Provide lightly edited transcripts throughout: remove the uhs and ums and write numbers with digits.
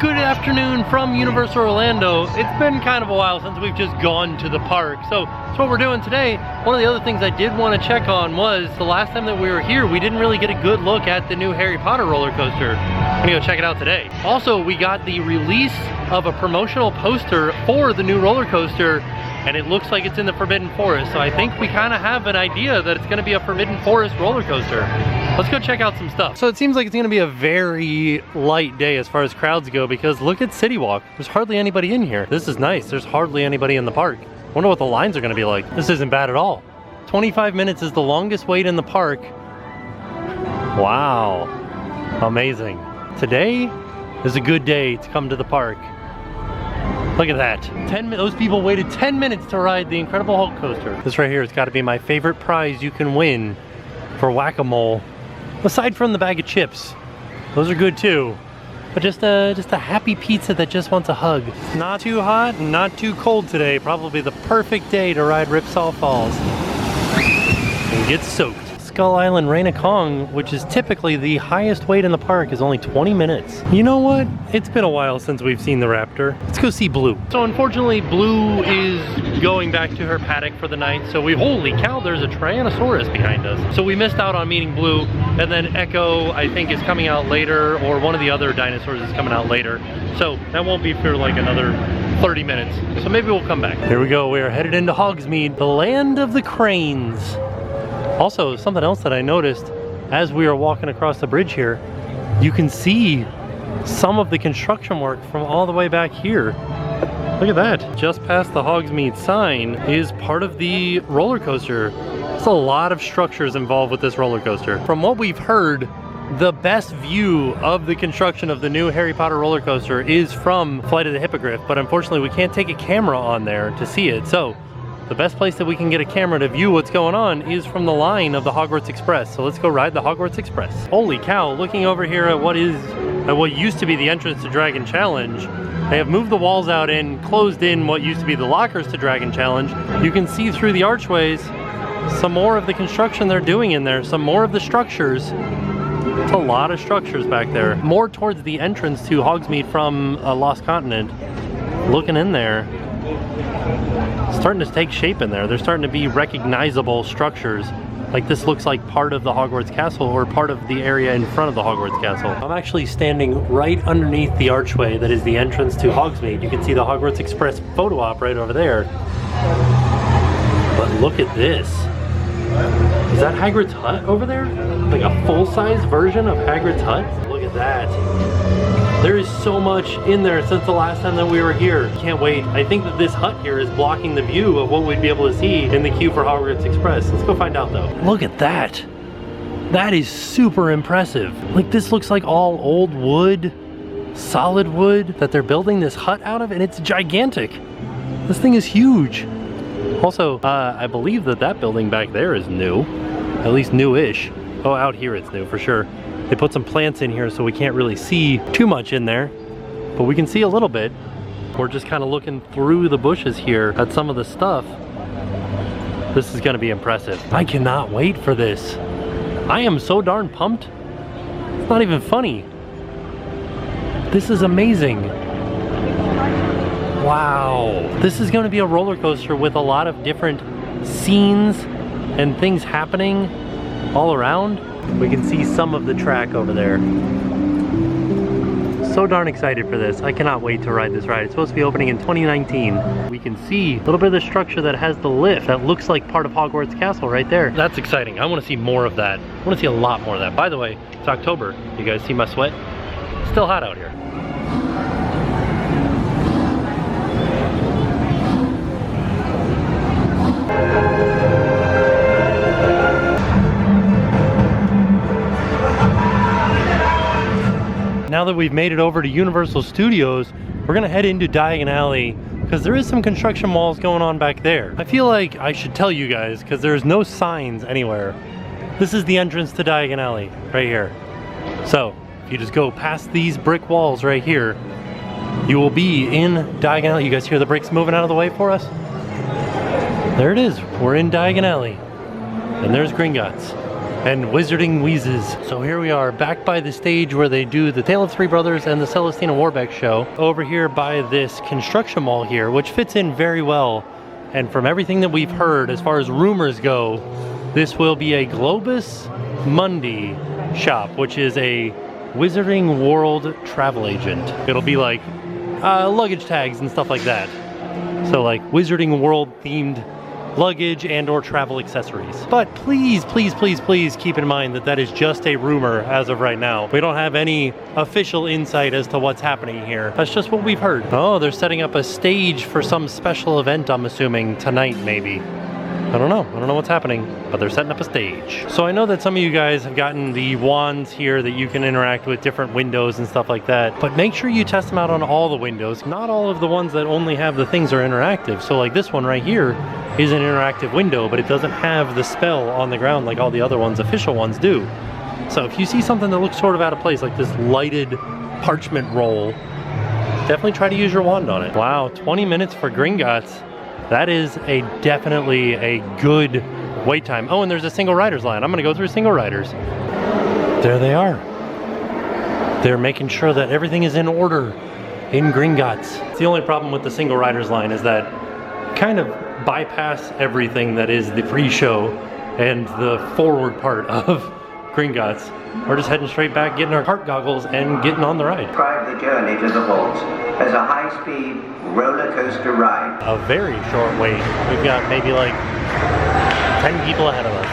Good afternoon from Universal Orlando. It's been kind of a while since we've just gone to the park. So that's what we're doing today. One of the other things I did want to check on was the last time that we were here, we didn't really get a good look at the new Harry Potter roller coaster. I'm gonna go check it out today. Also, we got the release of a promotional poster for the new roller coaster, and it looks like it's in the Forbidden Forest. So I think we kind of have an idea that it's gonna be a Forbidden Forest roller coaster. Let's go check out some stuff. So it seems like it's gonna be a very light day as far as crowds go, because look at City Walk. There's hardly anybody in here. This is nice. There's hardly anybody in the park. Wonder what the lines are gonna be like. This isn't bad at all. 25 minutes is the longest wait in the park. Wow, amazing. Today is a good day to come to the park. Look at that. Those people waited 10 minutes to ride the Incredible Hulk coaster. This right here has got to be my favorite prize you can win for whack-a-mole. Aside from the bag of chips. Those are good too. But just a happy pizza that just wants a hug. Not too hot and not too cold today. Probably the perfect day to ride Ripsaw Falls and get soaked. Skull Island Reina Kong, which is typically the highest wait in the park, is only 20 minutes. You know what? It's been a while since we've seen the raptor. Let's go see Blue. So unfortunately, Blue is going back to her paddock for the night. So holy cow, there's a Tyrannosaurus behind us. So we missed out on meeting Blue. And then Echo, I think, is coming out later, or one of the other dinosaurs is coming out later. So that won't be for like another 30 minutes. So maybe we'll come back. Here we go. We are headed into Hogsmeade, the land of the cranes. Also, something else that I noticed as we were walking across the bridge here, you can see some of the construction work from all the way back here. Look at that. Just past the Hogsmeade sign is part of the roller coaster. There's a lot of structures involved with this roller coaster. From what we've heard, the best view of the construction of the new Harry Potter roller coaster is from Flight of the Hippogriff, but unfortunately we can't take a camera on there to see it. So the best place that we can get a camera to view what's going on is from the line of the Hogwarts Express. So let's go ride the Hogwarts Express. Holy cow, looking over here at what used to be the entrance to Dragon Challenge, they have moved the walls out and closed in what used to be the lockers to Dragon Challenge. You can see through the archways some more of the construction they're doing in there, some more of the structures. It's a lot of structures back there. More towards the entrance to Hogsmeade from Lost Continent. Looking in there, starting to take shape in there. There's starting to be recognizable structures. Like this looks like part of the Hogwarts Castle or part of the area in front of the Hogwarts Castle. I'm actually standing right underneath the archway that is the entrance to Hogsmeade. You can see the Hogwarts Express photo op right over there. But look at this. Is that Hagrid's hut over there? Like a full-size version of Hagrid's hut? Look at that. There is so much in there since the last time that we were here. Can't wait. I think that this hut here is blocking the view of what we'd be able to see in the queue for Hogwarts Express. Let's go find out though. Look at that. That is super impressive. Like this looks like all old wood, solid wood that they're building this hut out of, and it's gigantic. This thing is huge. Also, I believe that building back there is new, at least new-ish. Oh, out here it's new for sure. They put some plants in here so we can't really see too much in there, but we can see a little bit. We're just kind of looking through the bushes here at some of the stuff. This is gonna be impressive. I cannot wait for this. I am so darn pumped. It's not even funny. This is amazing. Wow. This is gonna be a roller coaster with a lot of different scenes and things happening all around. We can see some of the track over there. So darn excited for this. I cannot wait to ride this ride. It's supposed to be opening in 2019. We can see a little bit of the structure that has the lift that looks like part of Hogwarts Castle right there. That's exciting. I want to see more of that. I want to see a lot more of that. By the way, it's October. You guys see my sweat? It's still hot out here. Now that we've made it over to Universal Studios, we're gonna head into Diagon Alley because there is some construction walls going on back there. I feel like I should tell you guys because there's no signs anywhere. This is the entrance to Diagon Alley right here. So if you just go past these brick walls right here, you will be in Diagon Alley. You guys hear the bricks moving out of the way for us? There it is. We're in Diagon Alley. And there's Gringotts. and wizarding wheezes. So here we are back by the stage where they do the Tale of Three Brothers and the Celestina Warbeck show. Over here by this construction mall here, which fits in very well. And from everything that we've heard, as far as rumors go, this will be a Globus Mundi shop, which is a Wizarding World travel agent. It'll be like luggage tags and stuff like that. So like Wizarding World themed luggage and or travel accessories. But please, please, please, please keep in mind that that is just a rumor as of right now. We don't have any official insight as to what's happening here. That's just what we've heard. Oh, they're setting up a stage for some special event, I'm assuming, tonight maybe. I don't know what's happening, but they're setting up a stage. So I know that some of you guys have gotten the wands here that you can interact with different windows and stuff like that, but make sure you test them out on all the windows. Not all of the ones that only have the things are interactive. So like this one right here is an interactive window, but it doesn't have the spell on the ground like all the other ones, official ones do. So if you see something that looks sort of out of place, like this lighted parchment roll, definitely try to use your wand on it. Wow, 20 minutes for Gringotts. That is definitely a good wait time. Oh, and there's a single riders line. I'm gonna go through single riders. There they are. They're making sure that everything is in order in Gringotts. The only problem with the single riders line is that kind of bypass everything that is the pre-show and the forward part of Gringotts. We're just heading straight back, getting our cart goggles and getting on the ride. Describe the journey to the vault as a high-speed roller coaster ride. A very short wait. We've got maybe like 10 people ahead of us.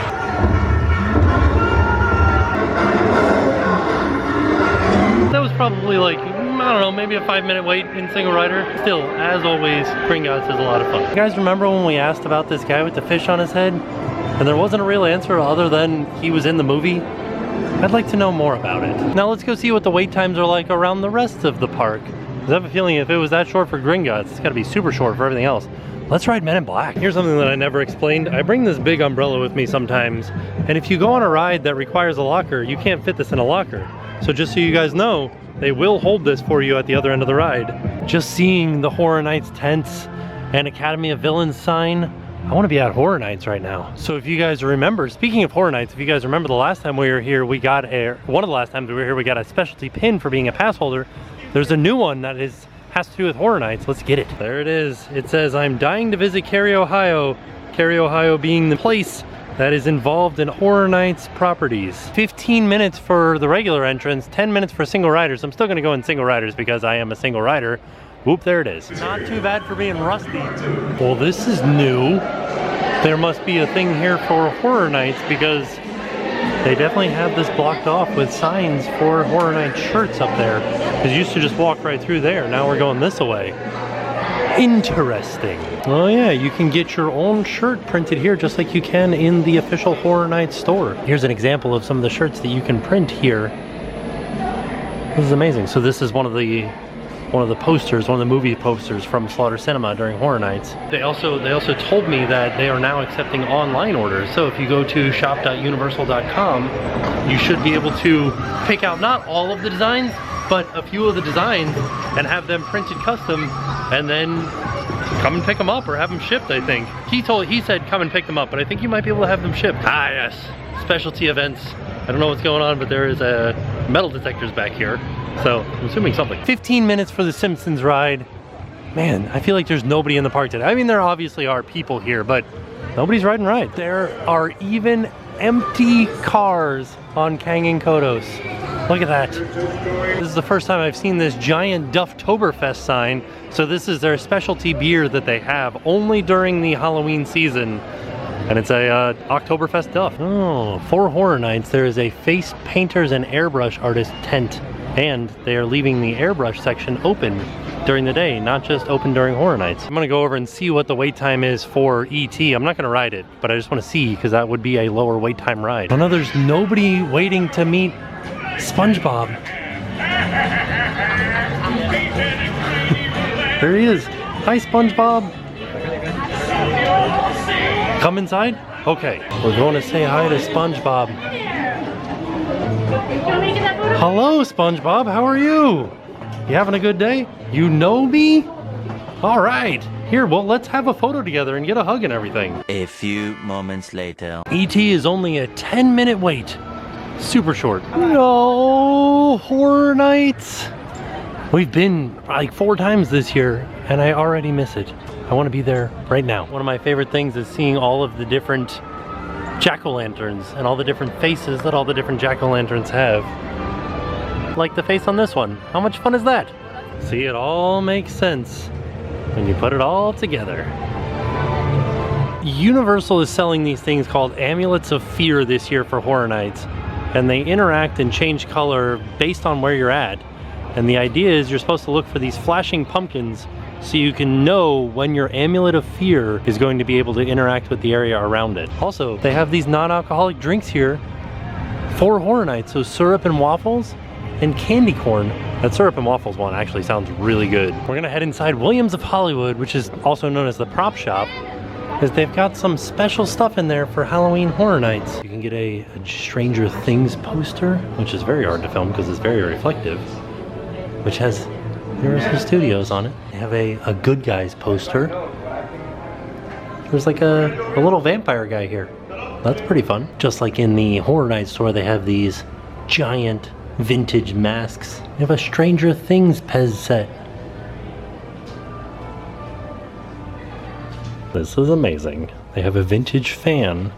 That was probably like, I don't know, maybe a 5-minute wait in single rider. Still, as always, Gringotts is a lot of fun. You guys remember when we asked about this guy with the fish on his head? And there wasn't a real answer other than he was in the movie? I'd like to know more about it. Now let's go see what the wait times are like around the rest of the park. I have a feeling if it was that short for Gringotts, it's gotta be super short for everything else. Let's ride Men in Black. Here's something that I never explained. I bring this big umbrella with me sometimes, and if you go on a ride that requires a locker, you can't fit this in a locker. So just so you guys know, they will hold this for you at the other end of the ride. Just seeing the Horror Nights tents and Academy of Villains sign, I want to be at Horror Nights right now. So if you guys remember, speaking of Horror Nights, if you guys remember the last time we were here, we got one of the last times we were here, we got a specialty pin for being a pass holder. There's a new one that has to do with Horror Nights. Let's get it. There it is. It says, I'm dying to visit Cary, Ohio. Cary, Ohio being the place that is involved in Horror Nights properties. 15 minutes for the regular entrance, 10 minutes for single riders. I'm still gonna go in single riders because I am a single rider. Whoop, there it is. Not too bad for being rusty. Well, this is new. There must be a thing here for Horror Nights because they definitely have this blocked off with signs for Horror Nights shirts up there. Because you used to just walk right through there. Now we're going this way. Interesting. Oh yeah, you can get your own shirt printed here just like you can in the official Horror Nights store. Here's an example of some of the shirts that you can print here. This is amazing. So this is one of the posters, one of the movie posters from Slaughter Cinema during Horror Nights. They also told me that they are now accepting online orders. So if you go to shop.universal.com, you should be able to pick out not all of the designs, but a few of the designs and have them printed custom and then come and pick them up or have them shipped, I think. He said come and pick them up, but I think you might be able to have them shipped. Ah yes, specialty events. I don't know what's going on, but there is metal detectors back here. So I'm assuming something. 15 minutes for the Simpsons ride. Man, I feel like there's nobody in the park today. I mean, there obviously are people here, but nobody's riding rides. There are even empty cars on Kang and Kodos. Look at that. This is the first time I've seen this giant Dufftoberfest sign. So this is their specialty beer that they have only during the Halloween season. And it's a Oktoberfest Duff. Oh, for Horror Nights, there is a face painters and airbrush artist tent. And they are leaving the airbrush section open during the day, not just open during Horror Nights. I'm gonna go over and see what the wait time is for E.T. I'm not gonna ride it, but I just wanna see because that would be a lower wait time ride. Oh no, there's nobody waiting to meet SpongeBob. There he is. Hi, SpongeBob. Come inside? Okay, we're going to say hi to SpongeBob. Hello, SpongeBob. How are you? You having a good day? You know me? All right. Here, well, let's have a photo together and get a hug and everything. A few moments later. E.T. is only a 10-minute wait. Super short. No, Horror Nights. We've been like 4 times this year and I already miss it. I want to be there right now. One of my favorite things is seeing all of the different jack-o'-lanterns and all the different faces that all the different jack-o'-lanterns have. Like the face on this one. How much fun is that? See, it all makes sense when you put it all together. Universal is selling these things called Amulets of Fear this year for Horror Nights, and they interact and change color based on where you're at. And the idea is you're supposed to look for these flashing pumpkins so you can know when your Amulet of Fear is going to be able to interact with the area around it. Also, they have these non-alcoholic drinks here for Horror Nights, so syrup and waffles and candy corn. That syrup and waffles one actually sounds really good. We're gonna head inside Williams of Hollywood, which is also known as the prop shop, because they've got some special stuff in there for Halloween Horror Nights. You can get a Stranger Things poster, which is very hard to film because it's very reflective, which has Universal Studios on it. They have a Good Guys poster. There's like a little vampire guy here. That's pretty fun. Just like in the Horror Nights store, they have these giant vintage masks. They have a Stranger Things Pez set. This is amazing. They have a vintage fan.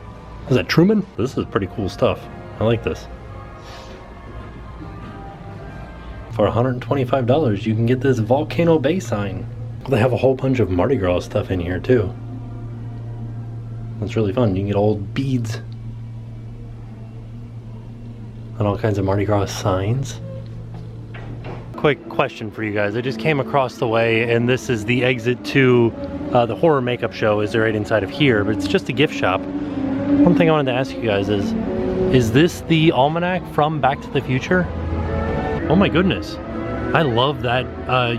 Is that Truman? This is pretty cool stuff. I like this. For $125, you can get this Volcano Bay sign. They have a whole bunch of Mardi Gras stuff in here too. That's really fun. You can get old beads and all kinds of Mardi Gras signs. Quick question for you guys. I just came across the way and this is the exit to the horror makeup show is right inside of here, but it's just a gift shop. One thing I wanted to ask you guys is this the almanac from Back to the Future? Oh my goodness. I love that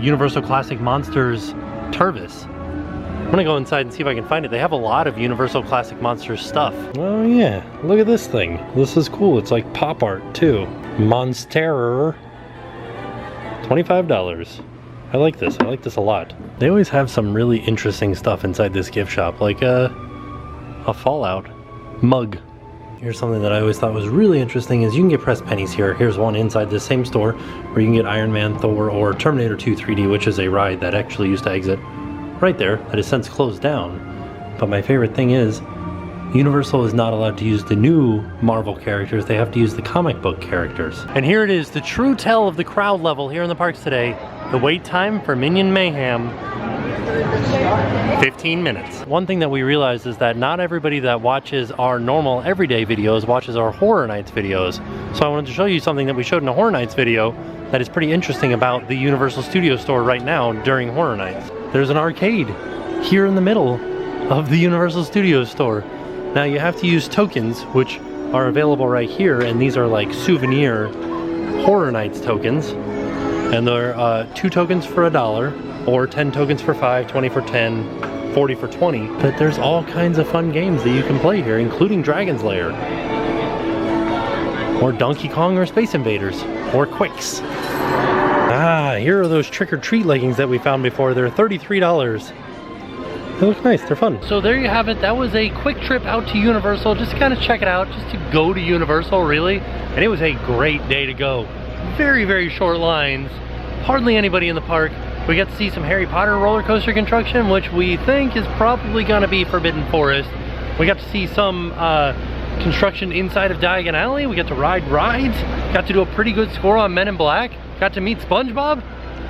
Universal Classic Monsters Tervis. I'm gonna go inside and see if I can find it. They have a lot of Universal Classic Monsters stuff. Oh yeah, look at this thing. This is cool. It's like pop art too. Monsterer. $25. I like this. I like this a lot. They always have some really interesting stuff inside this gift shop, like a Fallout mug. Here's something that I always thought was really interesting is you can get pressed pennies here. Here's one inside this same store where you can get Iron Man, Thor, or Terminator 2 3D, which is a ride that actually used to exit right there that has since closed down. But my favorite thing is Universal is not allowed to use the new Marvel characters. They have to use the comic book characters. And here it is, the true tell of the crowd level here in the parks today. The wait time for Minion Mayhem, 15 minutes. One thing that we realized is that not everybody that watches our normal everyday videos watches our Horror Nights videos. So I wanted to show you something that we showed in a Horror Nights video that is pretty interesting about the Universal Studios store right now during Horror Nights. There's an arcade here in the middle of the Universal Studios store. Now you have to use tokens, which are available right here, and these are like souvenir Horror Nights tokens. And they're 2 tokens for $1, or 10 tokens for $5, 20 for 10, 40 for 20. But there's all kinds of fun games that you can play here, including Dragon's Lair, or Donkey Kong or Space Invaders, or Quicks. Ah, here are those trick-or-treat leggings that we found before. They're $33. They look nice, they're fun. So there you have it. That was a quick trip out to Universal, just to kind of check it out, just to go to Universal, really. And it was a great day to go. Very, very short lines. Hardly anybody in the park. We got to see some Harry Potter roller coaster construction, which we think is probably gonna be Forbidden Forest. We got to see some construction inside of Diagon Alley. We got to ride rides. Got to do a pretty good score on Men in Black. Got to meet SpongeBob.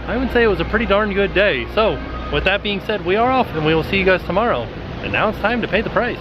I would say it was a pretty darn good day. So with that being said, we are off and we will see you guys tomorrow. And now it's time to pay the price.